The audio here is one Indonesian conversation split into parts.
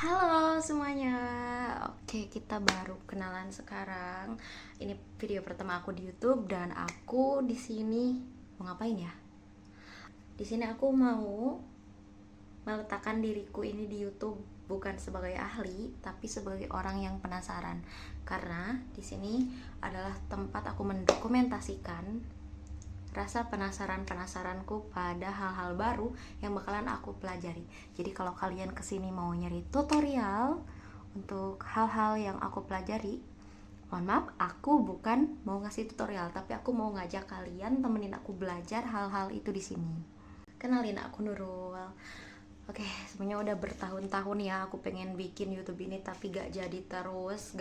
Halo semuanya. Oke, kita baru kenalan sekarang. Ini video pertama aku di YouTube dan aku di sini mau ngapain ya? Di sini aku mau meletakkan diriku ini di YouTube bukan sebagai ahli, tapi sebagai orang yang penasaran. Karena di sini adalah tempat aku mendokumentasikan rasa penasaran-penasaranku pada hal-hal baru yang bakalan aku pelajari. Jadi kalau kalian kesini mau nyari tutorial untuk hal-hal yang aku pelajari, mohon maaf, aku bukan mau ngasih tutorial, tapi aku mau ngajak kalian temenin aku belajar hal-hal itu di sini. Kenalin, aku Nurul. Oke, sebenarnya udah bertahun-tahun ya aku pengen bikin YouTube ini, tapi gak jadi terus,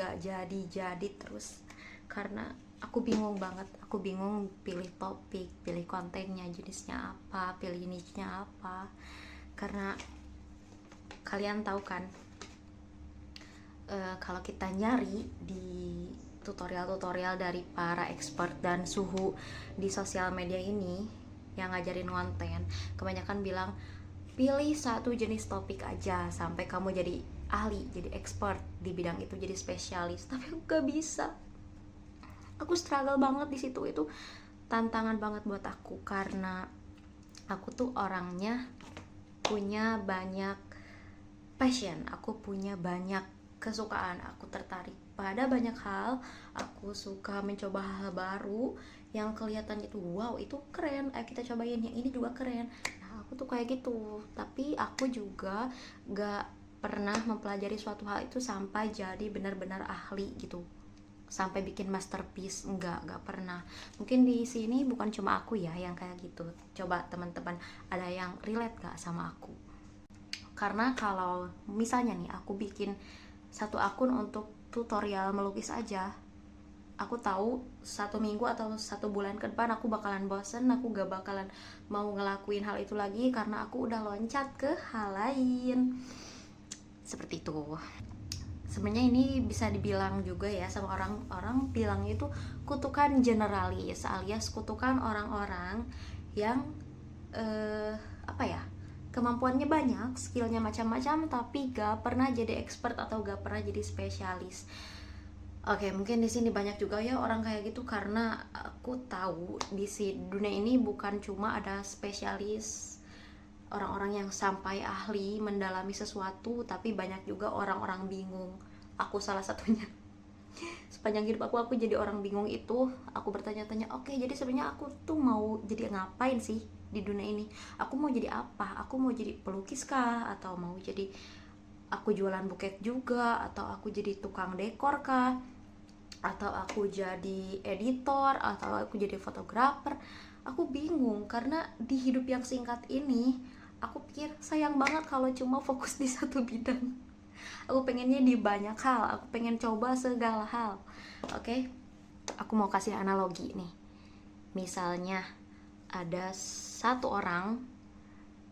karena aku bingung banget. Aku bingung pilih topik, pilih kontennya, jenisnya apa, pilih niche-nya apa. Karena kalian tahu kan, kalau kita nyari di tutorial-tutorial dari para expert dan suhu di sosial media ini yang ngajarin konten, kebanyakan bilang pilih satu jenis topik aja sampai kamu jadi ahli, jadi expert di bidang itu, jadi spesialis. Tapi aku gak bisa. Aku struggle banget di situ. Itu tantangan banget buat aku karena aku tuh orangnya punya banyak passion, aku punya banyak kesukaan, aku tertarik pada banyak hal, aku suka mencoba hal baru yang kelihatannya tuh wow itu keren, ayo kita cobain yang ini juga keren. Nah aku tuh kayak gitu, tapi aku juga gak pernah mempelajari suatu hal itu sampai jadi benar-benar ahli gitu, sampai bikin masterpiece. Enggak pernah. Mungkin di sini bukan cuma aku ya yang kayak gitu. Coba teman-teman ada yang relate gak sama aku? Karena kalau misalnya nih aku bikin satu akun untuk tutorial melukis aja, aku tahu 1 minggu atau 1 bulan ke depan aku bakalan bosen, aku gak bakalan mau ngelakuin hal itu lagi karena aku udah loncat ke hal lain. Seperti itu. Sebenarnya ini bisa dibilang juga ya, sama orang-orang bilang itu kutukan generalis, alias kutukan orang-orang yang apa ya, kemampuannya banyak, skillnya macam-macam, tapi gak pernah jadi expert atau gak pernah jadi spesialis. Oke, mungkin di sini banyak juga ya orang kayak gitu, karena aku tahu di dunia ini bukan cuma ada spesialis, orang-orang yang sampai ahli mendalami sesuatu, tapi banyak juga orang-orang bingung. Aku salah satunya. Sepanjang hidup aku jadi orang bingung itu. Aku bertanya-tanya, oke, jadi sebenarnya aku tuh mau jadi ngapain sih di dunia ini? Aku mau jadi apa? Aku mau jadi pelukis kah? Atau mau jadi aku jualan buket juga? Atau aku jadi tukang dekor kah? Atau aku jadi editor? Atau aku jadi fotografer? Aku bingung karena di hidup yang singkat ini aku pikir sayang banget kalau cuma fokus di satu bidang. Aku pengennya di banyak hal, aku pengen coba segala hal. Oke, aku mau kasih analogi nih. Misalnya ada satu orang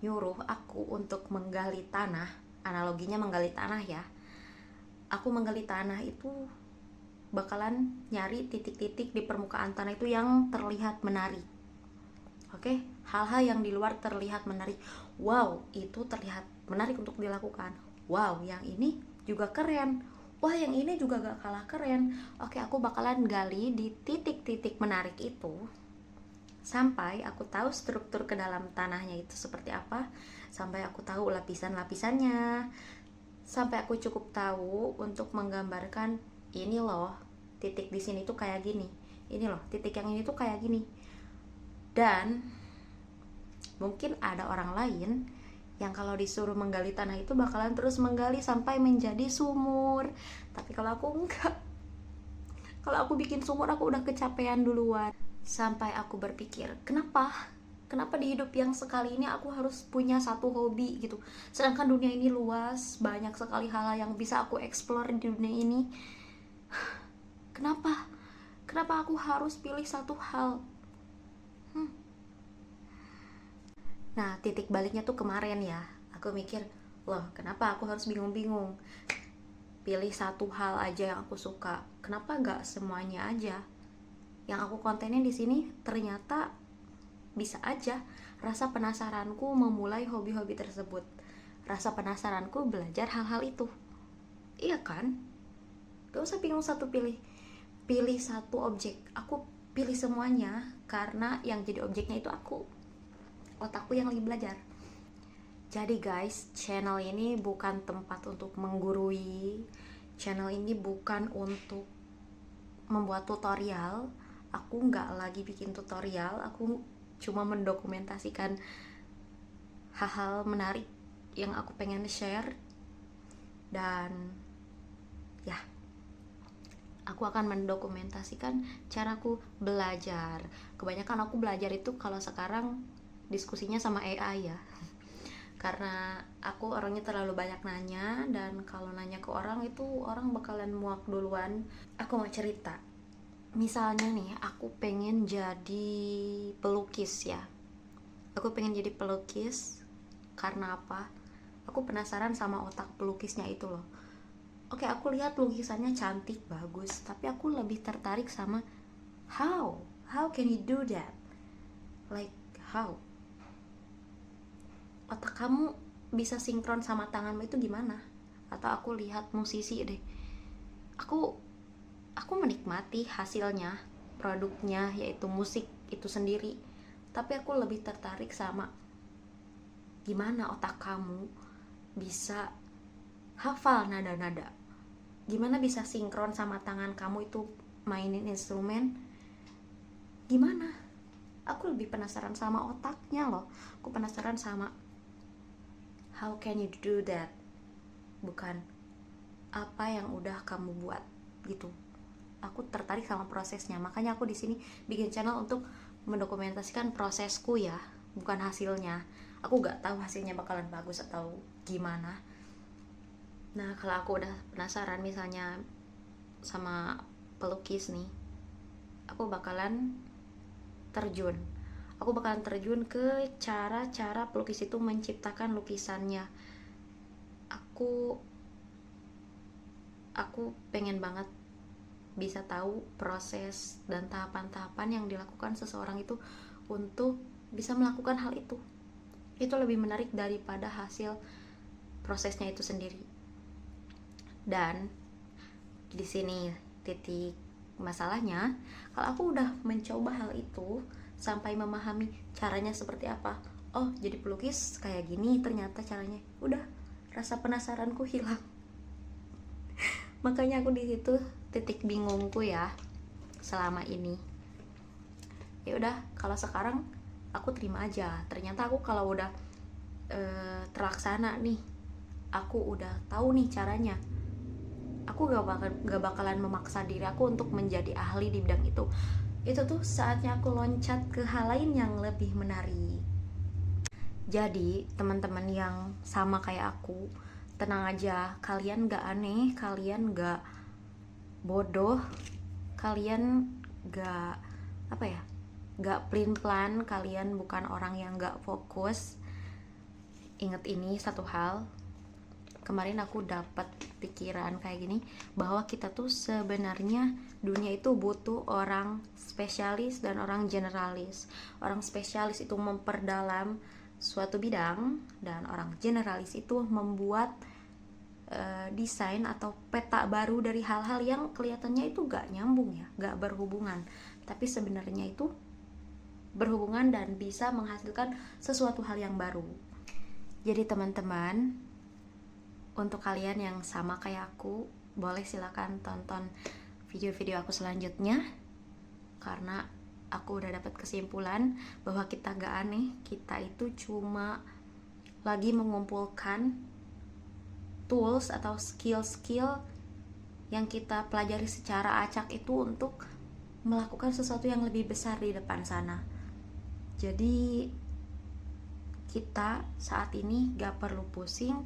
nyuruh aku untuk menggali tanah. Analoginya menggali tanah ya. Aku menggali tanah itu bakalan nyari titik-titik di permukaan tanah itu yang terlihat menarik. Oke, hal-hal yang di luar terlihat menarik. Wow, itu terlihat menarik untuk dilakukan. Wow, yang ini juga keren. Wah, yang ini juga gak kalah keren. Oke, aku bakalan gali di titik-titik menarik itu sampai aku tahu struktur ke dalam tanahnya itu seperti apa, sampai aku tahu lapisan-lapisannya, sampai aku cukup tahu untuk menggambarkan ini loh, titik di sini tuh kayak gini. Ini loh, titik yang ini tuh kayak gini. Dan mungkin ada orang lain yang kalau disuruh menggali tanah itu bakalan terus menggali sampai menjadi sumur. Tapi kalau aku enggak. Kalau aku bikin sumur aku udah kecapean duluan. Sampai aku berpikir, kenapa di hidup yang sekali ini aku harus punya satu hobi gitu. Sedangkan dunia ini luas, banyak sekali hal yang bisa aku explore di dunia ini. Kenapa? Kenapa aku harus pilih satu hal? Nah, titik baliknya tuh kemarin ya. Aku mikir, loh, kenapa aku harus bingung-bingung? Pilih satu hal aja yang aku suka. Kenapa gak semuanya aja? Yang aku kontenin di sini ternyata bisa aja rasa penasaranku memulai hobi-hobi tersebut. rasa penasaranku belajar hal-hal itu. Iya kan? Gak usah bingung pilih satu objek. Aku pilih semuanya karena yang jadi objeknya itu otakku yang lagi belajar. Jadi guys, channel ini bukan tempat untuk menggurui. Channel ini bukan untuk membuat tutorial. Aku nggak lagi bikin tutorial. Aku cuma mendokumentasikan hal-hal menarik yang aku pengen share. Dan ya, aku akan mendokumentasikan caraku belajar. Kebanyakan aku belajar itu kalau sekarang diskusinya sama AI ya. Karena aku orangnya terlalu banyak nanya, dan kalau nanya ke orang itu orang bakalan muak duluan. Aku mau cerita. Misalnya nih, aku pengen jadi pelukis ya. Aku pengen jadi pelukis karena apa? Aku penasaran sama otak pelukisnya itu loh. Oke, aku lihat lukisannya cantik, bagus, tapi aku lebih tertarik sama how can you do that? Like how? Otak kamu bisa sinkron sama tanganmu itu gimana? Atau aku lihat musisi deh, aku menikmati hasilnya, produknya, yaitu musik itu sendiri, tapi aku lebih tertarik sama gimana otak kamu bisa hafal nada-nada, gimana bisa sinkron sama tangan kamu itu mainin instrumen, gimana? Aku lebih penasaran sama otaknya loh. Aku penasaran sama how can you do that, bukan apa yang udah kamu buat gitu. Aku tertarik sama prosesnya, makanya aku di sini bikin channel untuk mendokumentasikan prosesku ya, bukan hasilnya. Aku nggak tahu hasilnya bakalan bagus atau gimana. Nah, kalau aku udah penasaran misalnya sama pelukis nih, aku bakalan terjun ke cara-cara pelukis itu menciptakan lukisannya. Aku pengen banget bisa tahu proses dan tahapan-tahapan yang dilakukan seseorang itu untuk bisa melakukan hal itu. Itu lebih menarik daripada hasil prosesnya itu sendiri. Dan di sini titik masalahnya, kalau aku udah mencoba hal itu sampai memahami caranya seperti apa, oh jadi pelukis kayak gini ternyata caranya, udah rasa penasaranku hilang. Makanya aku di situ titik bingungku ya selama ini. Ya udah, kalau sekarang aku terima aja. Ternyata aku kalau udah terlaksana nih, aku udah tahu nih caranya, aku gak bakalan memaksa diri aku untuk menjadi ahli di bidang itu. Itu tuh saatnya aku loncat ke hal lain yang lebih menarik. Jadi teman-teman yang sama kayak aku, tenang aja, kalian gak aneh, kalian gak bodoh, kalian gak gak pelin-pelan, kalian bukan orang yang gak fokus. Ingat ini satu hal, kemarin aku dapat pikiran kayak gini, bahwa kita tuh sebenarnya dunia itu butuh orang spesialis dan orang generalis. Orang spesialis itu memperdalam suatu bidang, dan orang generalis itu membuat desain atau peta baru dari hal-hal yang kelihatannya itu gak nyambung ya, gak berhubungan, tapi sebenarnya itu berhubungan dan bisa menghasilkan sesuatu hal yang baru. Jadi teman-teman, untuk kalian yang sama kayak aku, boleh silakan tonton video-video aku selanjutnya, karena aku udah dapat kesimpulan bahwa kita gak aneh, kita itu cuma lagi mengumpulkan tools atau skill-skill yang kita pelajari secara acak itu untuk melakukan sesuatu yang lebih besar di depan sana. Jadi kita saat ini gak perlu pusing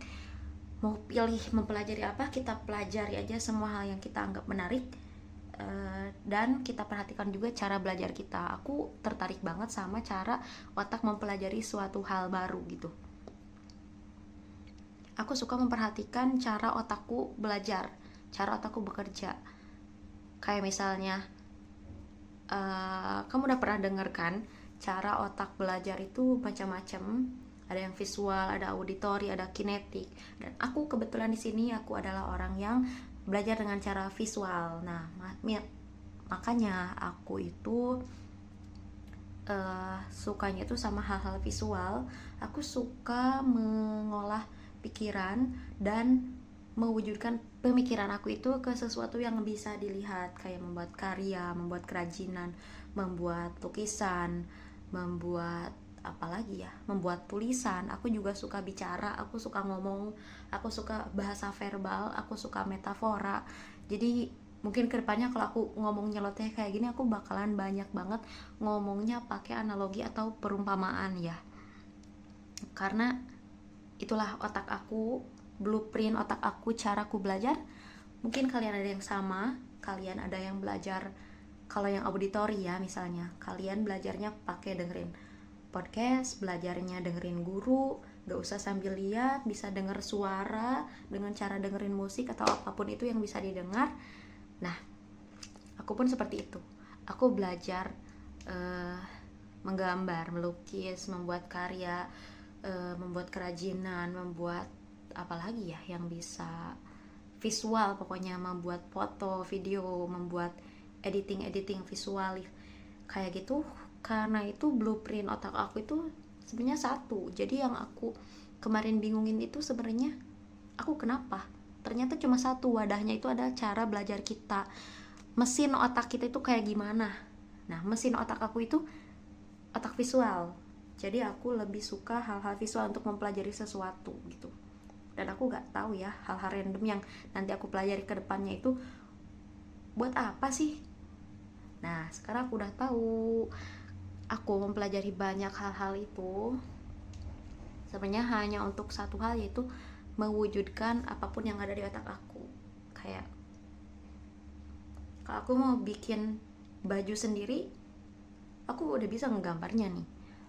mau pilih mempelajari apa, kita pelajari aja semua hal yang kita anggap menarik, dan kita perhatikan juga cara belajar kita. Aku tertarik banget sama cara otak mempelajari suatu hal baru gitu. Aku suka memperhatikan cara otakku belajar, cara otakku bekerja. Kayak misalnya kamu udah pernah denger kan, cara otak belajar itu macam-macam. ada yang visual, ada auditori, ada kinetik. Dan aku kebetulan di sini aku adalah orang yang belajar dengan cara visual. Nah, makanya aku itu sukanya itu sama hal-hal visual. Aku suka mengolah pikiran dan mewujudkan pemikiran aku itu ke sesuatu yang bisa dilihat, kayak membuat karya, membuat kerajinan, membuat lukisan, membuat apalagi ya, membuat tulisan. Aku juga suka bicara, aku suka ngomong, aku suka bahasa verbal, aku suka metafora. Jadi mungkin kedepannya kalau aku ngomong nyeloteh kayak gini, aku bakalan banyak banget ngomongnya pakai analogi atau perumpamaan ya, karena itulah otak aku, blueprint otak aku, cara aku belajar. Mungkin kalian ada yang sama, kalian ada yang belajar, kalau yang auditori ya misalnya, kalian belajarnya pakai dengerin podcast, belajarnya dengerin guru, gak usah sambil lihat, bisa denger suara dengan cara dengerin musik atau apapun itu yang bisa didengar. Nah, aku pun seperti itu. Aku belajar menggambar, melukis, membuat karya, membuat kerajinan, membuat apalagi ya yang bisa visual, pokoknya membuat foto, video, membuat editing visual kayak gitu. Karena itu blueprint otak aku itu sebenarnya satu. Jadi yang aku kemarin bingungin itu sebenarnya aku kenapa? Ternyata cuma satu, wadahnya itu ada cara belajar kita. Mesin otak kita itu kayak gimana? Nah, mesin otak aku itu otak visual. Jadi aku lebih suka hal-hal visual untuk mempelajari sesuatu gitu. Dan aku gak tahu ya, hal-hal random yang nanti aku pelajari ke depannya itu buat apa sih? Nah, sekarang aku udah tahu. Aku mempelajari banyak hal-hal itu sebenarnya hanya untuk satu hal, yaitu mewujudkan apapun yang ada di otak aku. Kayak kalau aku mau bikin baju sendiri, aku udah bisa ngegambarnya nih,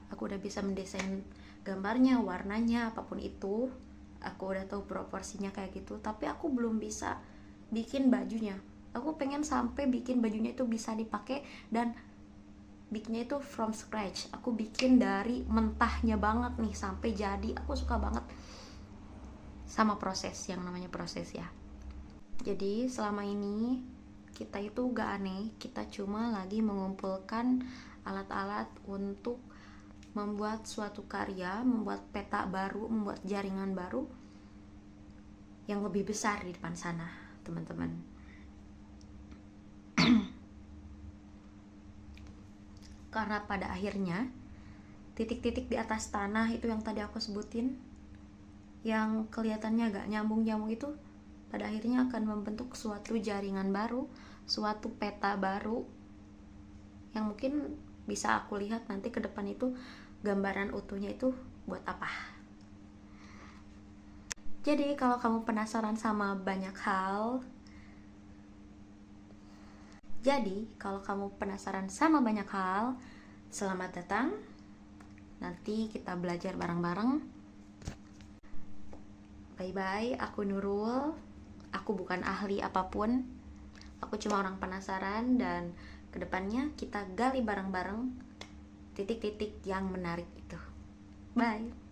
aku udah bisa mendesain gambarnya, warnanya, apapun itu aku udah tahu proporsinya kayak gitu. Tapi aku belum bisa bikin bajunya. Aku pengen sampai bikin bajunya itu bisa dipakai dan bikinnya itu from scratch. Aku bikin dari mentahnya banget nih sampai jadi. Aku suka banget sama proses, yang namanya proses ya. Jadi selama ini kita itu gak aneh, kita cuma lagi mengumpulkan alat-alat untuk membuat suatu karya, membuat peta baru, membuat jaringan baru yang lebih besar di depan sana, teman-teman. Karena pada akhirnya titik-titik di atas tanah itu yang tadi aku sebutin, yang kelihatannya gak nyambung-nyambung itu, pada akhirnya akan membentuk suatu jaringan baru, suatu peta baru yang mungkin bisa aku lihat nanti ke depan itu gambaran utuhnya itu buat apa. Jadi kalau kamu penasaran sama banyak hal, selamat datang. Nanti kita belajar bareng-bareng. Bye-bye, aku Nurul. Aku bukan ahli apapun. Aku cuma orang penasaran, dan kedepannya kita gali bareng-bareng titik-titik yang menarik itu. Bye.